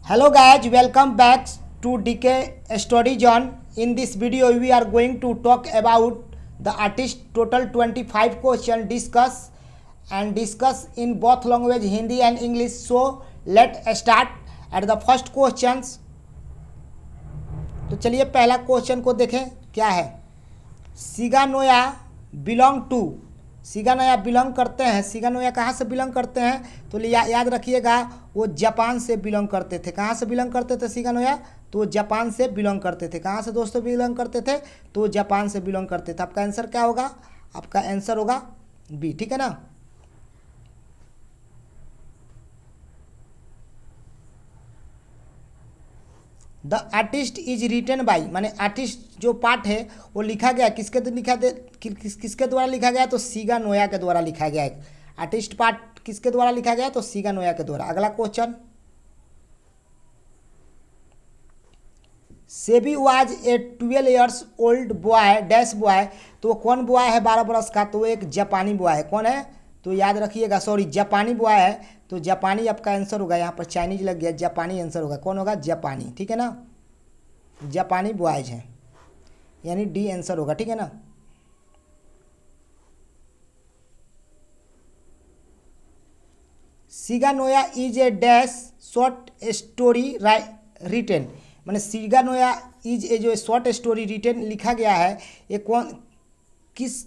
Hello guys, welcome back to DK Study Zone. In this video, we are going to talk about the artist total 25 question discuss in both language Hindi and English. So let's start at the first questions. तो चलिए पहला question को देखें क्या है। सिगानोया belong to, सिगानोया belong करते हैं। सिगानोया कहाँ से बिलोंग करते हैं तो याद रखिएगा वो जापान से बिलोंग करते थे। कहाँ से बिलोंग करते थे सिगानोया? तो वो जापान से बिलोंग करते थे। कहाँ से दोस्तों बिलोंग करते थे? तो वो जापान से बिलोंग करते थे। आपका आंसर क्या होगा? आपका आंसर होगा बी, ठीक है ना। The artist is written by, माने आर्टिस्ट जो पार्ट है वो लिखा गया किसके किसके द्वारा लिखा गया? तो सिगानोया के द्वारा लिखा गया है। आर्टिस्ट पार्ट किसके द्वारा लिखा गया? तो सिगानोया के द्वारा। अगला question, SEBI was a 12 years old boy dash boy. तो वो कौन बॉय है 12 बरस का? तो वो एक जापानी बॉय है। कौन है? तो याद रखिएगा, सॉरी जापानी बॉय है। तो जापानी आपका आंसर होगा, यहाँ पर चाइनीज लग गया, जापानी आंसर होगा। कौन होगा? जापानी, ठीक है ना। जापानी बॉयज हैं, यानी डी आंसर होगा, ठीक है ना। सिगानोया is a dash short story written, मैंने सिगानोया इज ए जो शॉर्ट स्टोरी रिटेन लिखा गया है, ये कौन किस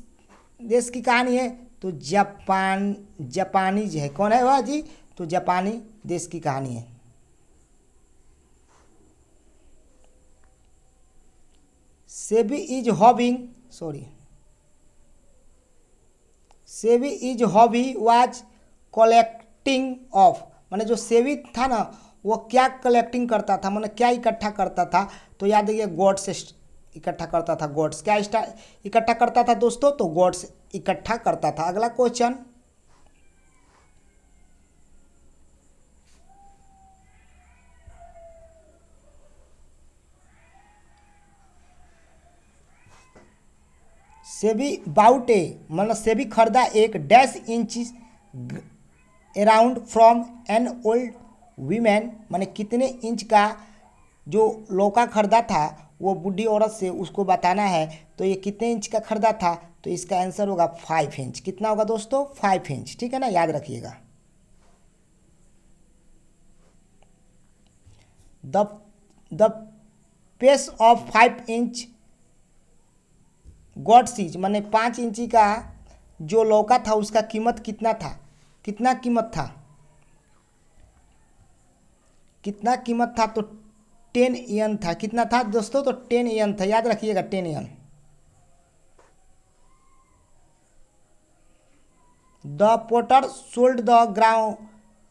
देश की कहानी है? तो जापानीज है। कौन है वह जी? तो जापानी देश की कहानी है। SEBI is hobbing, sorry, SEBI is hobby was collecting of, मैंने जो सेबी था ना वो क्या कलेक्टिंग करता था, मैंने क्या इकट्ठा करता था? तो याद रखिए गॉड्स इकट्ठा करता था। गॉड्स क्या इकट्ठा करता था दोस्तों? तो गॉड्स इकट्ठा करता था। अगला क्वेश्चन, सेबी बाउट ए, मतलब सेबी खरीदा एक dash inch around from an old women, माने कितने इंच का जो लौका खरीदा था वो बूढ़ी औरत से, उसको बताना है। तो ये कितने इंच का खरीदा था? तो इसका आंसर होगा 5 इंच। कितना होगा दोस्तों? 5 इंच, ठीक है ना, याद रखिएगा। The the pace of 5 inch god sees, मैंने 5 इंची का जो लौका था उसका कीमत कितना था? कितना कीमत था? कितना कीमत था? तो 10 यन था। कितना था दोस्तों? तो 10 यन था, याद रखिएगा 10 यन। The potter sold the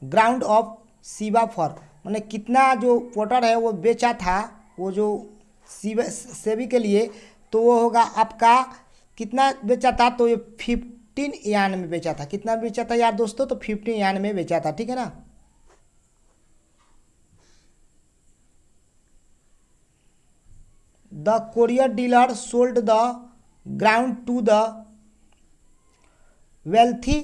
ground of Shiva for, मैंने कितना जो पोटर है वो बेचा था वो जो सेबी के लिए, तो वो होगा आपका कितना बेचा था? तो ये 15 यान में बेचा था। कितना बेचा था यार दोस्तों? तो 15 यान में बेचा था, ठीक है ना। The courier dealer sold the ground to the wealthy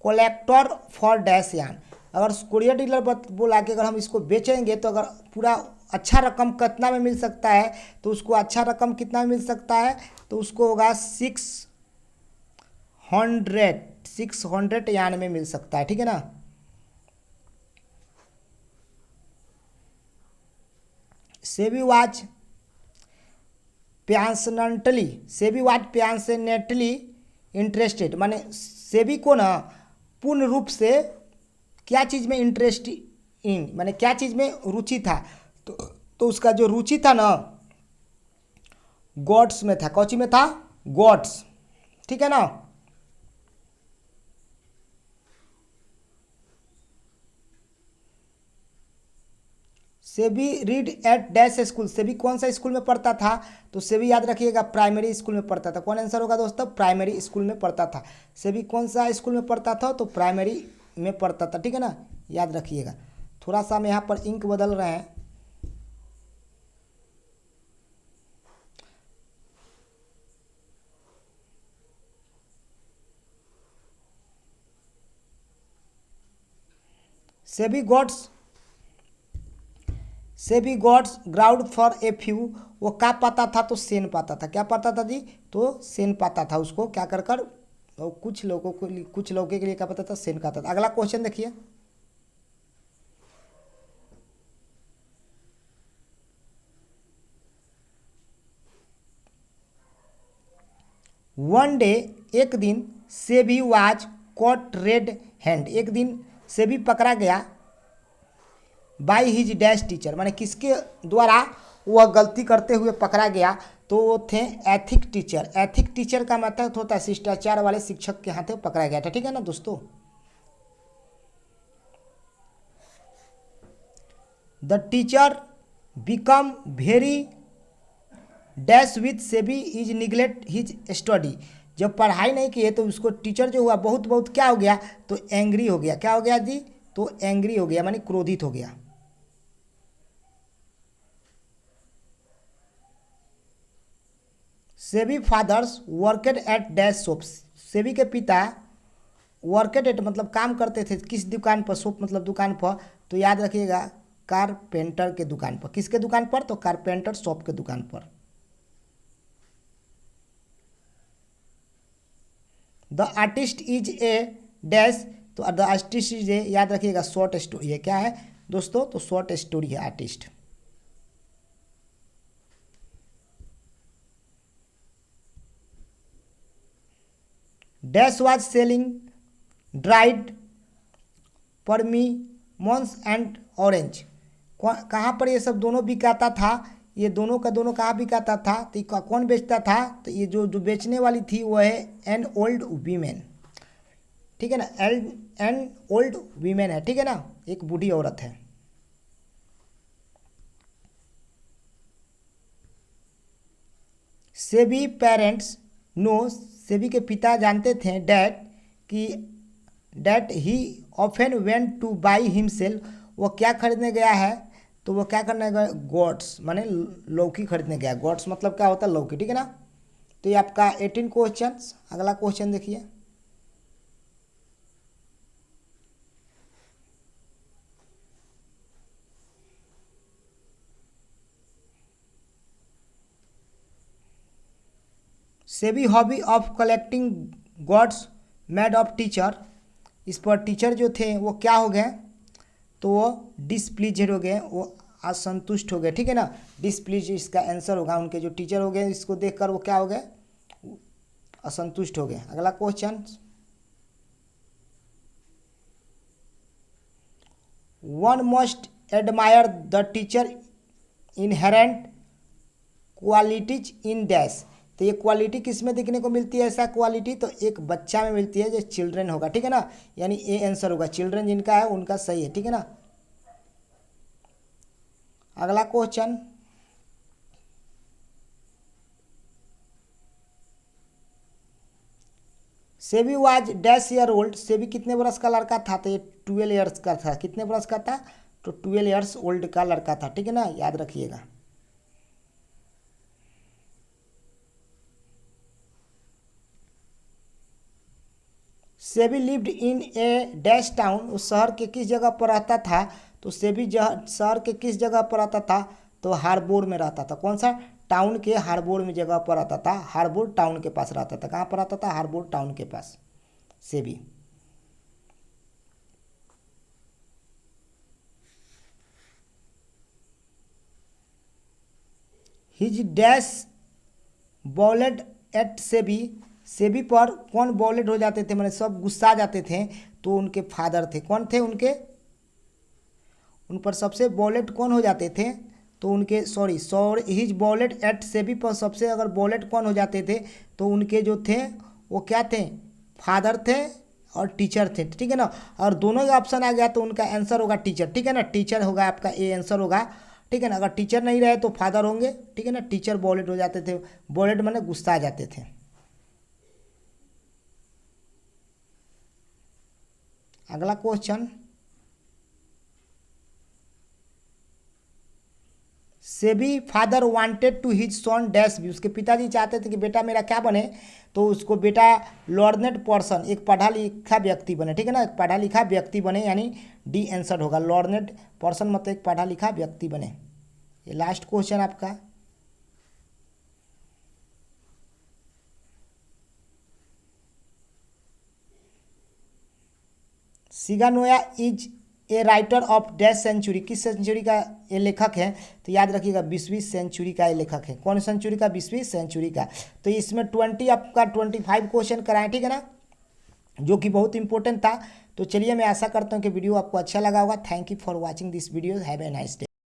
collector for dash यान। अगर कोरियर डीलर बोला कि अगर हम इसको बेचेंगे तो अगर पूरा अच्छा रकम कितना में मिल सकता है? तो उसको अच्छा रकम कितना में मिल सकता है? तो उसको होगा 600 यान में मिल सकता है, ठीक है ना। सेबी वाज पैशनेटली इंटरेस्टेड, माने सेबी को ना पूर्ण रूप से क्या चीज़ में इंटरेस्ट इन, माने क्या चीज़ में रुचि था? तो उसका जो रुचि था ना गॉड्स में था। कौची में था? गॉड्स, ठीक है ना। SEBI read eight dash school, SEBI कौन सा स्कूल में पढ़ता था? तो सेबी याद रखिएगा प्राइमरी स्कूल में पढ़ता था। कौन आंसर होगा दोस्तों? प्राइमरी स्कूल में पढ़ता था। सेबी कौन सा स्कूल में पढ़ता था? तो प्राइमरी में पढ़ता था, ठीक है ना, याद रखिएगा। थोड़ा सा हम यहाँ पर इंक बदल रहे हैं। सेबी गॉड्स सेबी gods ground for a few, वो क्या पाता था? तो सेन पाता था। क्या पाता था जी? तो सेन पाता था। उसको क्या कर कर और कुछ लोगों के लिए क्या पता था? सेन खाता था। अगला क्वेश्चन देखिए, वन डे, एक दिन, SEBI was cot red hand, एक दिन सेबी पकड़ा गया बाई हिज डैश टीचर, माने किसके द्वारा वह गलती करते हुए पकड़ा गया? तो वो थे एथिक टीचर। एथिक टीचर का मतलब होता है शिष्टाचार वाले शिक्षक के हाथ पकड़ा गया था। ठीक है ना दोस्तों। The teacher become very dash with SEBI is neglect his study, जब पढ़ाई नहीं किए तो उसको टीचर जो हुआ बहुत बहुत क्या हो गया? तो एंग्री हो गया। क्या हो गया जी? तो एंग्री हो गया, माने क्रोधित हो गया। Sebi father's worked at dash shops, Sebi के पिता वर्केड एट मतलब काम करते थे किस दुकान पर? शॉप मतलब दुकान पर। तो याद रखिएगा कारपेंटर के दुकान पर। किसके दुकान पर? तो कारपेंटर शॉप के दुकान पर। The artist is a dash, तो द आर्टिस्ट इज ए, याद रखिएगा शॉर्ट स्टोरी है। क्या है दोस्तों? तो शॉर्ट स्टोरी है artist. Dash was selling dried persimmons and orange, कहाँ पर ये सब दोनों बिकाता था? ये दोनों का दोनों कहाँ बिकाता था? तो कौन बेचता था? तो ये जो जो बेचने वाली थी वो है एन ओल्ड वीमेन। ठीक है ना, एन ओल्ड वीमेन है। ठीक है ना, एक बूढ़ी औरत है। सेबी पेरेंट्स नो, सेबी के पिता जानते थे that he often went two by himself, वो क्या खरीदने गया है? तो वो क्या करने गया? गॉड्स माने लौकी खरीदने गया। गॉड्स मतलब क्या होता है? लौकी। ठीक है ना। तो ये आपका 18 क्वेश्चन। अगला क्वेश्चन देखिए, सेबी hobby of collecting gods made of teacher, इस पर टीचर जो थे वो क्या हो गए? तो वो डिसप्लीजेड हो गए, वो असंतुष्ट हो गए। ठीक है ना, डिसप्लीज इसका आंसर होगा। उनके जो टीचर हो गए इसको देखकर वो क्या हो गए? असंतुष्ट हो गए। अगला question, one must admire the teacher inherent qualities in dash, तो ये क्वालिटी किस में देखने को मिलती है? ऐसा क्वालिटी तो एक बच्चा में मिलती है जो चिल्ड्रन होगा। ठीक है ना, यानी ए आंसर होगा। चिल्ड्रन जिनका है उनका सही है। ठीक है ना। अगला question, SEBI was dash year old, SEBI कितने बरस का लड़का था? तो ये 12 ईयर्स का था। कितने बरस का था? तो 12 ईयर्स ओल्ड का लड़का था। ठीक है ना, याद रखिएगा। SEBI lived in A dash town, उस शहर के किस जगह पर रहता था? तो सेबी शहर के किस जगह पर रहता था? तो हार्बोर में रहता था। कौन सा? टाउन के हार्बोर में जगह पर रहता था। हार्बोर टाउन के पास रहता था। कहाँ पर रहता था? हार्बोर टाउन के पास Sebi. His dash bawled at Sebi, Sebi पर कौन बॉलेड हो जाते थे? मैंने सब गुस्सा जाते थे। तो उनके फादर थे। कौन थे उनके? उन पर सबसे बॉलेट कौन हो जाते थे? तो उनके सॉरी हिज बॉलेट एट सेबी पर सबसे अगर बॉलेट कौन हो जाते थे? तो उनके जो थे वो क्या थे? फादर थे और टीचर थे। ठीक है ना, और दोनों ही ऑप्शन आ गया तो उनका आंसर होगा टीचर। ठीक है ना, टीचर होगा आपका ए आंसर होगा। ठीक है ना, अगर टीचर नहीं रहे तो फादर होंगे। ठीक है ना, टीचर बॉलेट हो जाते थे। बॉलेट माने गुस्सा आ जाते थे। अगला क्वेश्चन, सेबी father wanted to his son dash भी, उसके पिताजी चाहते थे कि बेटा मेरा क्या बने? तो उसको बेटा लर्नेड पर्सन, एक पढ़ा लिखा व्यक्ति बने। ठीक है ना, एक पढ़ा लिखा व्यक्ति बने, यानी डी आंसर होगा। लर्नेड पर्सन मतलब एक पढ़ा लिखा व्यक्ति बने। ये लास्ट क्वेश्चन आपका। Siganoya is a writer of dash century, किस सेंचुरी का ये लेखक है? तो याद रखिएगा 20वीं सेंचुरी का ये लेखक है। कौन सेंचुरी का? 20वीं सेंचुरी का। तो इसमें 20 आपका 25 क्वेश्चन कराएं, ठीक है ना, जो कि बहुत इंपॉर्टेंट था। तो चलिए मैं आशा करता हूँ कि वीडियो आपको अच्छा लगा होगा। Thank you for watching this video. Have a nice day.